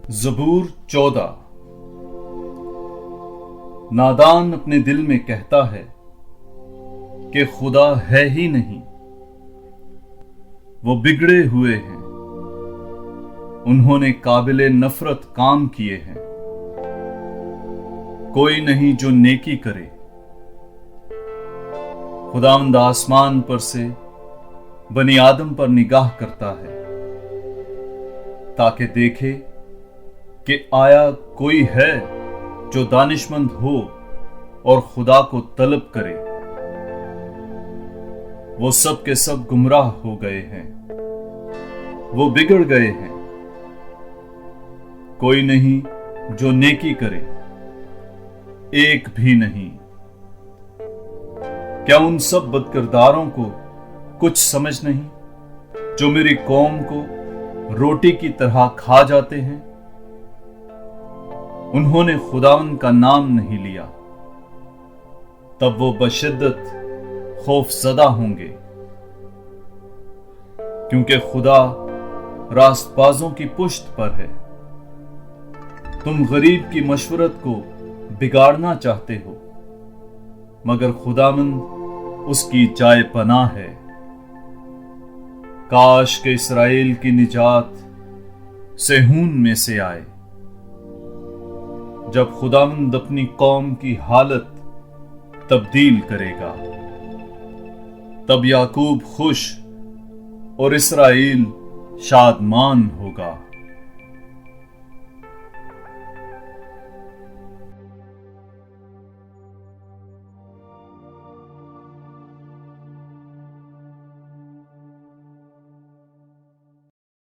ज़बूर 14। नादान अपने दिल में कहता है कि खुदा है ही नहीं। वो बिगड़े हुए हैं, उन्होंने काबिले नफरत काम किए हैं। कोई नहीं जो नेकी करे। खुदावंद आसमान पर से बनी आदम पर निगाह करता है ताकि देखे कि आया कोई है जो दानिशमंद हो और खुदा को तलब करे। वो सब के सब गुमराह हो गए हैं, वो बिगड़ गए हैं। कोई नहीं जो नेकी करे, एक भी नहीं। क्या उन सब बदकिरदारों को कुछ समझ नहीं, जो मेरी कौम को रोटी की तरह खा जाते हैं? उन्होंने खुदावंद का नाम नहीं लिया, तब वो बशिद्दत खौफजदा होंगे, क्योंकि खुदा रास्तबाजों की पुश्त पर है। तुम गरीब की मशवरत को बिगाड़ना चाहते हो, मगर खुदावंद उसकी जाए पनाह है। काश के इस्राएल की निजात सेहून में से आए। जब खुदावंद अपनी कौम की हालत तब्दील करेगा, तब याकूब खुश और इस्राएल शादमान होगा।